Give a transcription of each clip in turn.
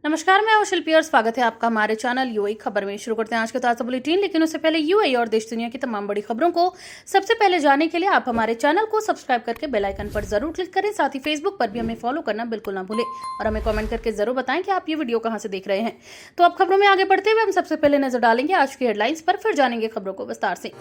नमस्कार, मैं हूं शिल्पी और स्वागत है आपका हमारे चैनल यूएई खबर में। शुरू करते हैं आज के ताजा बुलेटिन, लेकिन उससे पहले यूएई और देश दुनिया की तमाम बड़ी खबरों को सबसे पहले जानने के लिए आप हमारे चैनल को सब्सक्राइब करके बेल आइकन पर जरूर क्लिक करें। साथ ही फेसबुक पर भी हमें फॉलो करना बिल्कुल ना भूलें और हमें कमेंट करके जरूर बताएं कि आप ये वीडियो कहां से देख रहे हैं। तो अब खबरों में आगे बढ़ते हुए हम सबसे पहले नजर डालेंगे आज की हेडलाइंस पर, फिर जानेंगे खबरों को विस्तार से।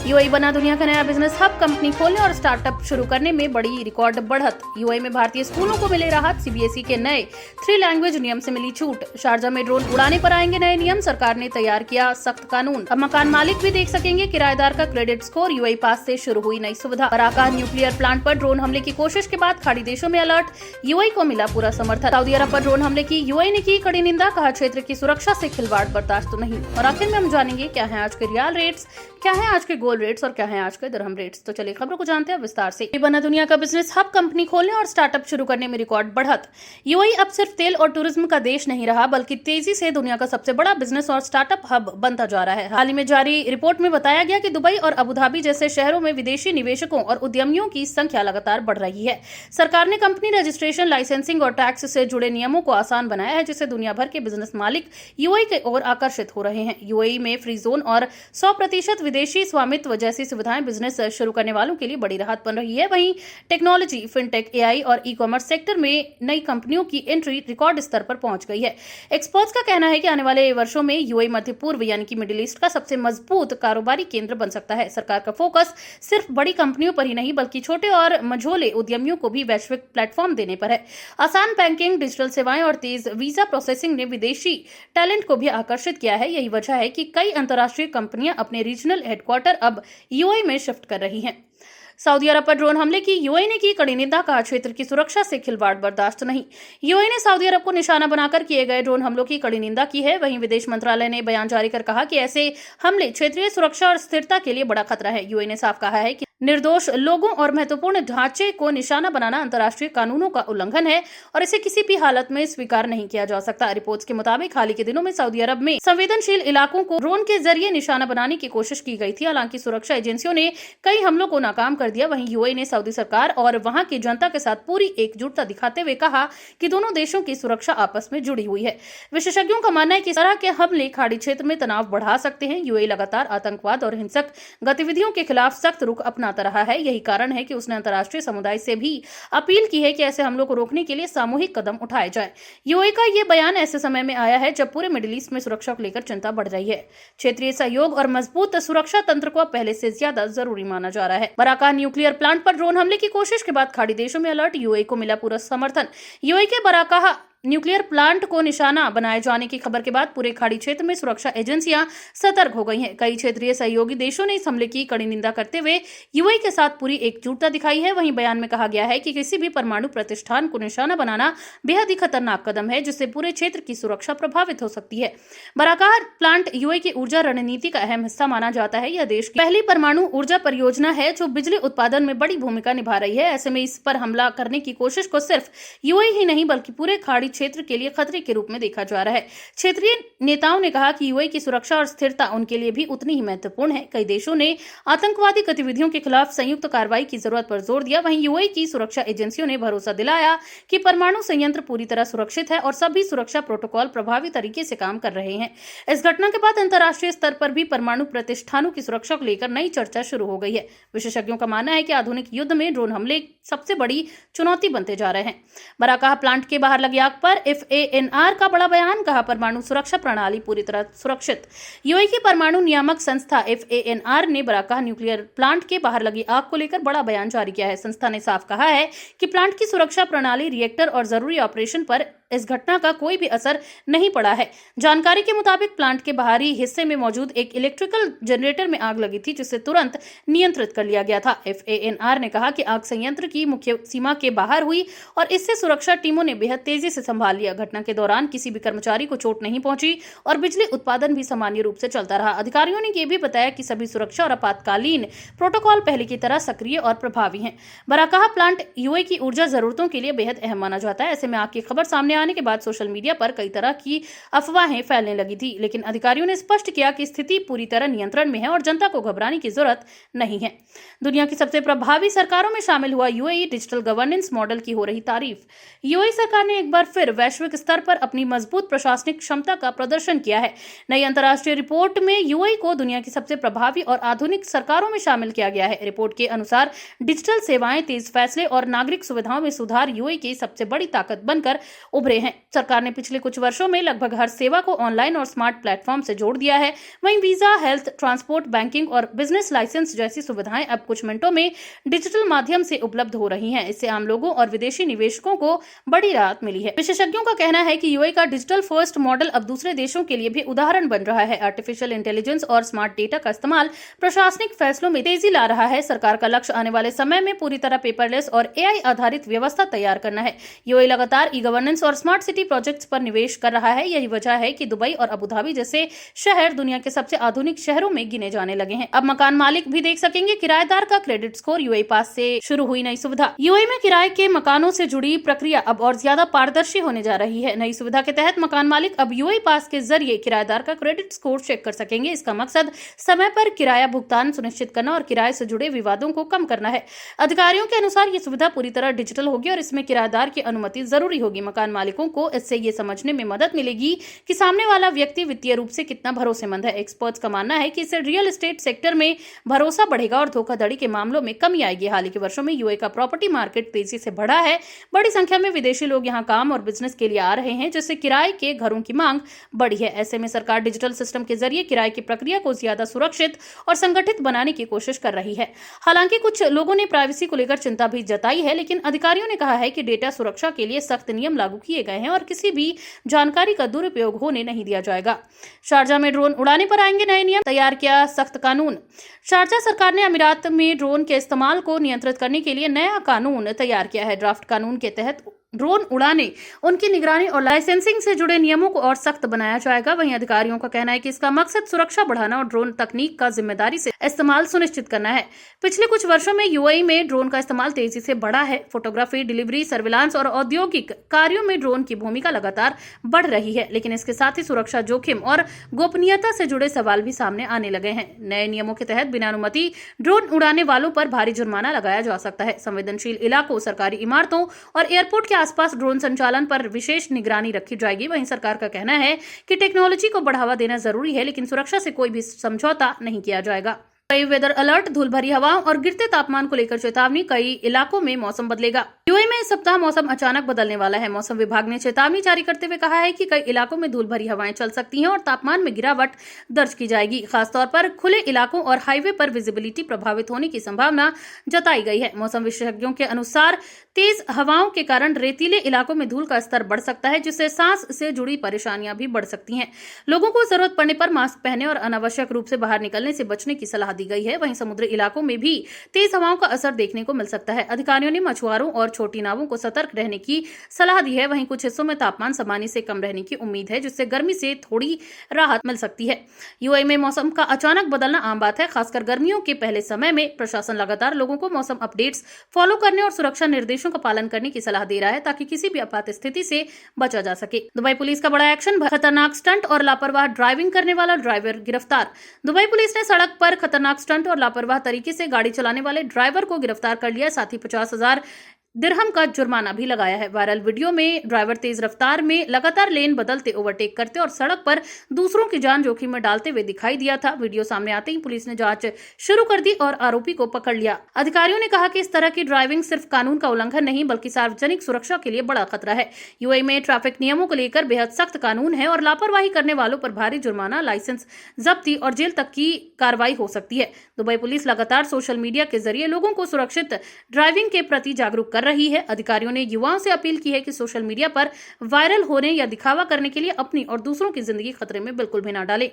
यूएई बना दुनिया का नया बिजनेस हब, कंपनी खोलने और स्टार्टअप शुरू करने में बड़ी रिकॉर्ड बढ़त। यूएई में भारतीय स्कूलों को मिले राहत, सीबीएसई के नए 3 लैंग्वेज नियम से मिली छूट। शारजा में ड्रोन उड़ाने पर आएंगे नए नियम, सरकार ने तैयार किया सख्त कानून। अब मकान मालिक भी देख सकेंगे किराएदार का क्रेडिट स्कोर। यूएई पास से शुरू हुई नई सुविधा। बराका न्यूक्लियर प्लांट पर ड्रोन हमले की कोशिश के बाद खाड़ी देशों में अलर्ट, यूएई को मिला पूरा समर्थन। सऊदी अरब पर ड्रोन हमले की यूएई ने की कड़ी निंदा, कहा क्षेत्र की सुरक्षा से खिलवाड़ बर्दाश्त नहीं। और आखिर में हम जानेंगे क्या है आज के रियाल रेट्स, क्या है आज के गोल्ड रेट्स और क्या है आज के दिरहम रेट्स। तो चलिए खबरों को जानते हैं विस्तार से। बना दुनिया का बिजनेस हब, कंपनी खोलने और स्टार्टअप शुरू करने में रिकॉर्ड बढ़त। यूएई अब सिर्फ तेल और टूरिज्म का देश नहीं रहा, बल्कि तेजी से दुनिया का सबसे बड़ा बिजनेस और स्टार्टअप हब बनता जा रहा है। हाल ही में जारी रिपोर्ट में बताया गया कि दुबई और अबू धाबी जैसे शहरों में विदेशी निवेशकों और उद्यमियों की संख्या लगातार बढ़ रही है। सरकार ने कंपनी रजिस्ट्रेशन, लाइसेंसिंग और टैक्स से जुड़े नियमों को आसान बनाया है, जिससे दुनिया भर के बिजनेस मालिक यूएई की ओर आकर्षित हो रहे हैं। यूएई में फ्री जोन और 100% विदेशी स्वामित्व जैसी सुविधाएं बिजनेस शुरू करने वालों के लिए बड़ी राहत बन रही है। वहीं टेक्नोलॉजी, फिनटेक, एआई और ई कॉमर्स सेक्टर में नई कंपनियों की एंट्री रिकॉर्ड स्तर पर पहुंच गई है। एक्सपर्ट्स का कहना है कि आने वाले वर्षों में यूएई मध्य पूर्व यानी कि मिडिल ईस्ट का सबसे मजबूत कारोबारी केंद्र बन सकता है। सरकार का फोकस सिर्फ बड़ी कंपनियों पर ही नहीं, बल्कि छोटे और मझोले उद्यमियों को भी वैश्विक प्लेटफॉर्म देने पर है। आसान बैंकिंग, डिजिटल सेवाएं और तेज वीजा प्रोसेसिंग ने विदेशी टैलेंट को भी आकर्षित किया है। यही वजह है कि कई अंतर्राष्ट्रीय कंपनियां अपने रीजनल हेडक्वार्टर अब यूएई में शिफ्ट कर रही हैं। सऊदी अरब पर ड्रोन हमले की यूएई ने की कड़ी निंदा, कहा क्षेत्र की सुरक्षा से खिलवाड़ बर्दाश्त नहीं। यूएई ने सऊदी अरब को निशाना बनाकर किए गए ड्रोन हमलों की कड़ी निंदा की है। वहीं विदेश मंत्रालय ने बयान जारी कर कहा कि ऐसे हमले क्षेत्रीय सुरक्षा और स्थिरता के लिए बड़ा खतरा है। यूएई ने साफ कहा है कि निर्दोष लोगों और महत्वपूर्ण ढांचे को निशाना बनाना अंतर्राष्ट्रीय कानूनों का उल्लंघन है और इसे किसी भी हालत में स्वीकार नहीं किया जा सकता। रिपोर्ट्स के मुताबिक हाल ही के दिनों में सऊदी अरब में संवेदनशील इलाकों को ड्रोन के जरिए निशाना बनाने की कोशिश की गई थी। हालांकि सुरक्षा एजेंसियों ने कई हमलों को नाकाम कर दिया। वहीं यूएई ने सऊदी सरकार और वहां की जनता के साथ पूरी एकजुटता दिखाते हुए कहा कि दोनों देशों की सुरक्षा आपस में जुड़ी हुई है। विशेषज्ञों का मानना है कि इस तरह के हमले खाड़ी क्षेत्र में तनाव बढ़ा सकते हैं। यूएई लगातार आतंकवाद और हिंसक गतिविधियों के खिलाफ सख्त रुख अपनाता रहा है। यही कारण है कि उसने अंतर्राष्ट्रीय समुदाय से भी अपील की है कि ऐसे हमलों को रोकने के लिए सामूहिक कदम उठाए जाएं। यूएई का ये बयान ऐसे समय में आया है जब पूरे मिडिल ईस्ट में सुरक्षा को लेकर चिंता बढ़ रही है। क्षेत्रीय सहयोग और मजबूत सुरक्षा तंत्र को पहले से ज्यादा जरूरी माना जा रहा है। बराका न्यूक्लियर प्लांट पर ड्रोन हमले की कोशिश के बाद खाड़ी देशों में अलर्ट, यूएई को मिला पूरा समर्थन। यूएई के बराका न्यूक्लियर प्लांट को निशाना बनाए जाने की खबर के बाद पूरे खाड़ी क्षेत्र में सुरक्षा एजेंसियां सतर्क हो गई हैं। कई क्षेत्रीय सहयोगी देशों ने इस हमले की कड़ी निंदा करते हुए यूएई के साथ पूरी एकजुटता दिखाई है। वहीं बयान में कहा गया है कि किसी भी परमाणु प्रतिष्ठान को निशाना बनाना बेहद ही खतरनाक कदम है, जिससे पूरे क्षेत्र की सुरक्षा प्रभावित हो सकती है। बराका प्लांट यूएई की ऊर्जा रणनीति का अहम हिस्सा माना जाता है। यह देश की पहली परमाणु ऊर्जा परियोजना है जो बिजली उत्पादन में बड़ी भूमिका निभा रही है। ऐसे में इस पर हमला करने की कोशिश को सिर्फ यूएई ही नहीं, बल्कि पूरे खाड़ी क्षेत्र के लिए खतरे के रूप में देखा जा रहा है। क्षेत्रीय नेताओं ने कहा कि यूएई की सुरक्षा और स्थिरता उनके लिए भी उतनी ही महत्वपूर्ण है। कई देशों ने आतंकवादी गतिविधियों के खिलाफ संयुक्त कार्रवाई की जरूरत पर जोर दिया। वहीं यूएई की सुरक्षा एजेंसियों ने भरोसा दिलाया कि परमाणु संयंत्र पूरी तरह सुरक्षित है और सभी सुरक्षा प्रोटोकॉल प्रभावी तरीके से काम कर रहे हैं। इस घटना के बाद अंतर्राष्ट्रीय स्तर पर भी परमाणु प्रतिष्ठानों की सुरक्षा को लेकर नई चर्चा शुरू हो गई है। विशेषज्ञों का मानना है कि आधुनिक युद्ध में ड्रोन हमले सबसे बड़ी चुनौती बनते जा रहे हैं। बराका प्लांट के बाहर लगी आग पर एफएएनआर का बड़ा बयान, कहा परमाणु सुरक्षा प्रणाली पूरी तरह सुरक्षित। यूएई की परमाणु नियामक संस्था एफएएनआर ने बराका न्यूक्लियर प्लांट के बाहर लगी आग को लेकर बड़ा बयान जारी किया है। संस्था ने साफ कहा है कि प्लांट की सुरक्षा प्रणाली, रिएक्टर और जरूरी ऑपरेशन पर इस घटना का कोई भी असर नहीं पड़ा है। जानकारी के मुताबिक प्लांट के बाहरी हिस्से में मौजूद एक इलेक्ट्रिकल जनरेटर में आग लगी थी, जिसे तुरंत नियंत्रित कर लिया गया था। एफएएनआर ने कहा कि आग संयंत्र की मुख्य सीमा के बाहर हुई और इससे सुरक्षा टीमों ने बेहद तेजी से संभाल लिया। घटना के दौरान किसी भी कर्मचारी को चोट नहीं पहुंची और बिजली उत्पादन भी सामान्य रूप से चलता रहा। अधिकारियों ने यह भी बताया कि सभी सुरक्षा और आपातकालीन प्रोटोकॉल पहले की तरह सक्रिय और प्रभावी हैं। बराका प्लांट यूएई की ऊर्जा जरूरतों के लिए बेहद अहम माना जाता है। ऐसे में आग की खबर सामने आने के बाद सोशल मीडिया पर कई तरह की अफवाहें फैलने लगी थी, लेकिन अधिकारियों ने स्पष्ट किया कि स्थिति पूरी तरह नियंत्रण में है और जनता को घबराने की जरूरत नहीं है। दुनिया की सबसे प्रभावी सरकारों में शामिल हुआ यूएई डिजिटल गवर्नेंस मॉडल की हो रही तारीफ। यूएई सरकार ने एक बार फिर वैश्विक स्तर पर अपनी मजबूत प्रशासनिक क्षमता का प्रदर्शन किया है। नई अंतर्राष्ट्रीय रिपोर्ट में यूएई को दुनिया की सबसे प्रभावी और आधुनिक सरकारों में शामिल किया गया है। रिपोर्ट के अनुसार डिजिटल सेवाएं, तेज फैसले और नागरिक सुविधाओं में सुधार यूएई की सबसे बड़ी ताकत बनकर उभरे हैं। सरकार ने पिछले कुछ वर्षों में लगभग हर सेवा को ऑनलाइन और स्मार्ट प्लेटफॉर्म से जोड़ दिया है। वहीं वीजा, हेल्थ, ट्रांसपोर्ट, बैंकिंग और बिजनेस लाइसेंस जैसी सुविधाएं अब कुछ मिनटों में डिजिटल माध्यम से उपलब्ध हो रही हैं। इससे आम लोगों और विदेशी निवेशकों को बड़ी राहत मिली है। विशेषज्ञों का कहना है कि यूएई का डिजिटल फर्स्ट मॉडल अब दूसरे देशों के लिए भी उदाहरण बन रहा है। आर्टिफिशियल इंटेलिजेंस और स्मार्ट डेटा का इस्तेमाल प्रशासनिक फैसलों में तेजी ला रहा है। सरकार का लक्ष्य आने वाले समय में पूरी तरह पेपरलेस और एआई आधारित व्यवस्था तैयार करना है। यूएई लगातार ई गवर्नेंस और स्मार्ट सिटी प्रोजेक्ट्स पर निवेश कर रहा है। यही वजह है कि दुबई और अबू धाबी जैसे शहर दुनिया के सबसे आधुनिक शहरों में गिने जाने लगे हैं। अब मकान मालिक भी देख सकेंगे किराएदार का क्रेडिट स्कोर। यूएई पास से शुरू हुई नई सुविधा। यूएई में किराए के मकानों से जुड़ी प्रक्रिया अब और ज्यादा पारदर्शी होने जा रही है। नई सुविधा के तहत मकान मालिक अब यूएई पास के जरिए किराएदार का क्रेडिट स्कोर चेक कर सकेंगे। इसका मकसद समय पर किराया भुगतान सुनिश्चित करना और किराए से जुड़े विवादों को कम करना है। अधिकारियों के अनुसार ये सुविधा पूरी तरह डिजिटल होगी और इसमें किराएदार की अनुमति जरूरी होगी। मकान मालिकों को इससे ये समझने में मदद मिलेगी कि सामने वाला व्यक्ति वित्तीय रूप से कितना भरोसेमंद है। एक्सपर्ट्स का मानना है कि इससे रियल एस्टेट सेक्टर में भरोसा बढ़ेगा और धोखाधड़ी के मामलों में कमी आएगी। हाल ही के वर्षों में यूएई का प्रॉपर्टी मार्केट तेजी से बढ़ा है। बड़ी संख्या में विदेशी लोग यहां काम और बिजनेस के लिए आ रहे हैं, जिससे किराए के घरों की मांग बढ़ी है। ऐसे में सरकार डिजिटल सिस्टम के जरिए किराए की प्रक्रिया को ज्यादा सुरक्षित और संगठित बनाने की कोशिश कर रही है। हालांकि कुछ लोगों ने प्राइवेसी को लेकर चिंता भी जताई है, लेकिन अधिकारियों ने कहा है कि डेटा सुरक्षा के लिए सख्त नियम लागू किए गए हैं और किसी भी जानकारी का दुरुपयोग होने नहीं दिया जाएगा। शारजा में ड्रोन उड़ाने पर आएंगे नए नियम, तैयार किया सख्त कानून। शारजा सरकार ने अमीरात में ड्रोन के इस्तेमाल को नियंत्रित करने के लिए नया कानून तैयार किया है। ड्राफ्ट कानून के तहत ड्रोन उड़ाने, उनकी निगरानी और लाइसेंसिंग से जुड़े नियमों को और सख्त बनाया जाएगा। वहीं अधिकारियों का कहना है कि इसका मकसद सुरक्षा बढ़ाना और ड्रोन तकनीक का जिम्मेदारी से इस्तेमाल सुनिश्चित करना है। पिछले कुछ वर्षों में यूएई में ड्रोन का इस्तेमाल तेजी से बढ़ा है। फोटोग्राफी, डिलीवरी, सर्विलांस और औद्योगिक कार्यों में ड्रोन की भूमिका लगातार बढ़ रही है, लेकिन इसके साथ ही सुरक्षा जोखिम और गोपनीयता से जुड़े सवाल भी सामने आने लगे हैं। नए नियमों के तहत बिना अनुमति ड्रोन उड़ाने वालों पर भारी जुर्माना लगाया जा सकता है। संवेदनशील इलाकों, सरकारी इमारतों और एयरपोर्ट के आसपास ड्रोन संचालन पर विशेष निगरानी रखी जाएगी। वहीं सरकार का कहना है कि टेक्नोलॉजी को बढ़ावा देना जरूरी है, लेकिन सुरक्षा से कोई भी समझौता नहीं किया जाएगा। कई वेदर अलर्ट, धूल भरी हवाओं और गिरते तापमान को लेकर चेतावनी। कई इलाकों में मौसम बदलेगा। यूएई में इस सप्ताह मौसम अचानक बदलने वाला है। मौसम विभाग ने चेतावनी जारी करते हुए कहा है कि कई इलाकों में धूल भरी हवाएं चल सकती हैं और तापमान में गिरावट दर्ज की जाएगी। खासतौर पर खुले इलाकों और हाईवे पर विजिबिलिटी प्रभावित होने की संभावना जताई गई है। मौसम विशेषज्ञों के अनुसार तेज हवाओं के कारण रेतीले इलाकों में धूल का स्तर बढ़ सकता है, जिससे सांस से जुड़ी परेशानियां भी बढ़ सकती हैं। लोगों को जरूरत पड़ने पर मास्क पहने और अनावश्यक रूप से बाहर निकलने से बचने की सलाह दी गई है। वहीं समुद्री इलाकों में भी तेज हवाओं का असर देखने को मिल सकता है। अधिकारियों ने मछुआरों और छोटी नावों को सतर्क रहने की सलाह दी है। वहीं कुछ हिस्सों में तापमान सामान्य से कम रहने की उम्मीद है, जिससे गर्मी से थोड़ी राहत मिल सकती है। यूएई में मौसम का अचानक बदलना आम बात है, खासकर गर्मियों के पहले समय में। प्रशासन लगातार लोगों को मौसम अपडेट्स फॉलो करने और सुरक्षा निर्देशों का पालन करने की सलाह दे रहा है, ताकि किसी भी आपात स्थिति से बचा जा सके। दुबई पुलिस का बड़ा एक्शन, खतरनाक स्टंट और लापरवाह ड्राइविंग करने वाला ड्राइवर गिरफ्तार। दुबई पुलिस ने सड़क पर खतरनाक स्टंट और लापरवाह तरीके से गाड़ी चलाने वाले ड्राइवर को गिरफ्तार कर लिया। साथ ही 50,000 दिरहम का जुर्माना भी लगाया है। वायरल वीडियो में ड्राइवर तेज रफ्तार में लगातार लेन बदलते, ओवरटेक करते और सड़क पर दूसरों की जान जोखिम में डालते हुए दिखाई दिया था। वीडियो सामने आते ही पुलिस ने जांच शुरू कर दी और आरोपी को पकड़ लिया। अधिकारियों ने कहा कि इस तरह की ड्राइविंग सिर्फ कानून का उल्लंघन नहीं, बल्कि सार्वजनिक सुरक्षा के लिए बड़ा खतरा है। यूएई में ट्रैफिक नियमों को लेकर बेहद सख्त कानून है और लापरवाही करने वालों पर भारी जुर्माना, लाइसेंस जब्ती और जेल तक की कार्रवाई हो सकती है। दुबई पुलिस लगातार सोशल मीडिया के जरिए लोगों को सुरक्षित ड्राइविंग के प्रति जागरूक कर रही है। अधिकारियों ने युवाओं से अपील की है कि सोशल मीडिया पर वायरल होने या दिखावा करने के लिए अपनी और दूसरों की जिंदगी खतरे में बिल्कुल भी ना डालें।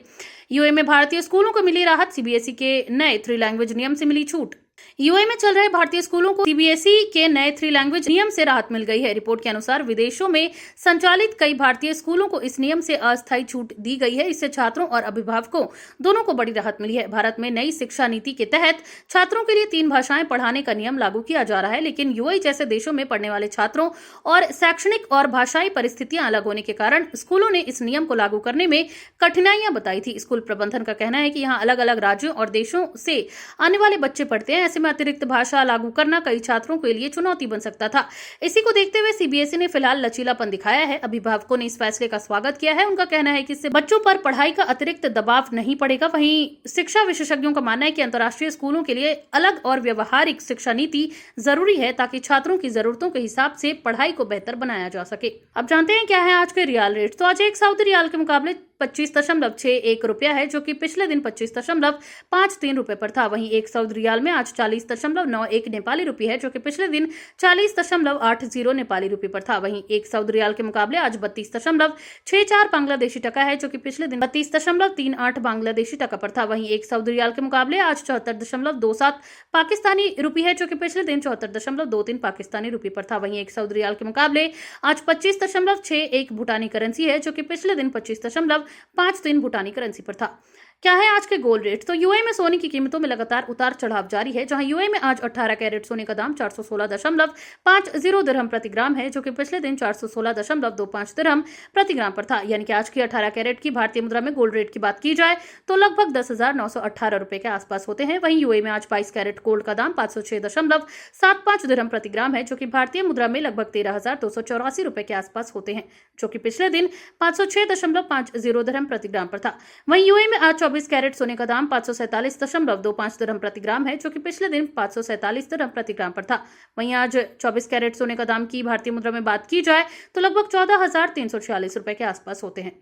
यूएई में भारतीय स्कूलों को मिली राहत, सीबीएसई के नए 3 लैंग्वेज नियम से मिली छूट। यूएई में चल रहे भारतीय स्कूलों को सीबीएसई के नए 3 लैंग्वेज नियम से राहत मिल गई है। रिपोर्ट के अनुसार विदेशों में संचालित कई भारतीय स्कूलों को इस नियम से अस्थायी छूट दी गई है। इससे छात्रों और अभिभावकों दोनों को बड़ी राहत मिली है। भारत में नई शिक्षा नीति के तहत छात्रों के लिए 3 भाषाएं पढ़ाने का नियम लागू किया जा रहा है, लेकिन यूएई जैसे देशों में पढ़ने वाले छात्रों और शैक्षणिक और भाषाई परिस्थितियां अलग होने के कारण स्कूलों ने इस नियम को लागू करने में कठिनाइयां बताई थी। स्कूल प्रबंधन का कहना है कि यहाँ अलग अलग राज्यों और देशों से आने वाले बच्चे पढ़ते हैं। ऐसे में अतिरिक्त भाषा लागू करना कई छात्रों के लिए चुनौती बन सकता था। इसी को देखते हुए सीबीएसई ने फिलहाल लचीलापन दिखाया है। अभिभावकों ने इस फैसले का स्वागत किया है। उनका कहना है कि इससे बच्चों पर पढ़ाई का अतिरिक्त दबाव नहीं पड़ेगा। वहीं शिक्षा विशेषज्ञों का मानना है कि अंतर्राष्ट्रीय स्कूलों के लिए अलग और व्यवहारिक शिक्षा नीति जरूरी है ताकि छात्रों की जरूरतों के हिसाब से पढ़ाई को बेहतर बनाया जा सके। अब जानते हैं क्या है आज के रियाल रेट। तो आज एक सऊदी रियाल के मुकाबले 25.61 रुपया है, जो कि पिछले दिन 25.53 रुपए पर था। वहीं एक सऊदी रियाल में आज 40.91 नेपाली रुपये है, जो कि पिछले दिन 40.80 नेपाली रुपये पर था। वहीं एक सऊदी रियाल के मुकाबले आज 32.64 बांग्लादेशी टका है, जो कि पिछले दिन 32.38 बांग्लादेशी टका पर था। वहीं एक सऊदी रियाल के मुकाबले आज 74.27 पाकिस्तानी रुपये है, जो कि पिछले दिन 74.23 पाकिस्तानी रुपये पर था। वहीं एक सऊदी रियाल के मुकाबले आज 25.61 भूटानी करेंसी है, जो कि पिछले दिन 25.53 भूटानी करेंसी पर था। क्या है आज के गोल्ड रेट। तो यूएई में सोने की कीमतों में लगातार उतार चढ़ाव जारी है, जहां यूएई में आज 18 कैरेट सोने का दाम 416.50 दिरहम प्रति ग्राम है, जो कि पिछले दिन 416.25 दिरहम प्रति ग्राम पर था। यानी कि आज की 18 कैरेट की भारतीय मुद्रा में गोल्ड रेट की बात की जाए तो लगभग 10,918 रुपए के आसपास होते हैं। वहीं यूएई में आज 22 कैरेट गोल्ड का दाम 506.75 दिरहम प्रति ग्राम है, जो कि भारतीय मुद्रा में लगभग 13,284 रुपए के आसपास होते हैं, जो कि पिछले दिन 506.50 दिरहम प्रति ग्राम पर था। वहीं यूएई में आज 24 कैरेट सोने का दाम 547.25 दिरहम प्रति ग्राम है, जो कि पिछले दिन 547 दिरहम प्रति ग्राम पर था। वहीं आज 24 कैरेट सोने का दाम की भारतीय मुद्रा में बात की जाए तो लगभग 14,346 रुपए के आसपास होते हैं।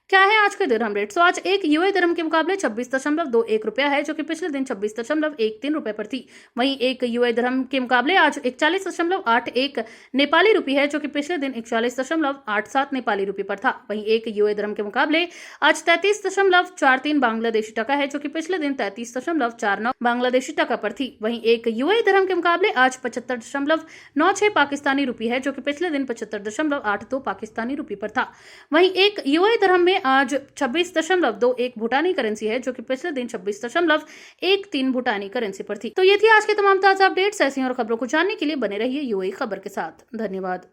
क्या है आज के दिरहम रेट। तो आज एक यूएई दिरहम के मुकाबले 26.21 रुपया है, जो कि पिछले दिन 26.13 रुपए पर थी। वहीं एक यूएई दिरहम के मुकाबले आज 41.81 नेपाली रुपये है, जो कि पिछले दिन 41.87 नेपाली रुपये पर था। वहीं एक यूएई दिरहम के मुकाबले आज 33.43 बांग्लादेशी टका है, जो कि पिछले दिन 33.49 बांग्लादेशी टका पर थी। वहीं एक यूएई दिरहम के मुकाबले आज 75.96 पाकिस्तानी रुपये है, जो कि पिछले दिन 75.82 पाकिस्तानी रुपये पर था। वहीं एक यूएई दिरहम में आज 26.21 भूटानी करेंसी है, जो कि पिछले दिन 26.13 भूटानी करेंसी पर थी। तो ये थी आज के तमाम ताजा अपडेट्स। ऐसी और खबरों को जानने के लिए बने रहिए यूएई खबर के साथ। धन्यवाद।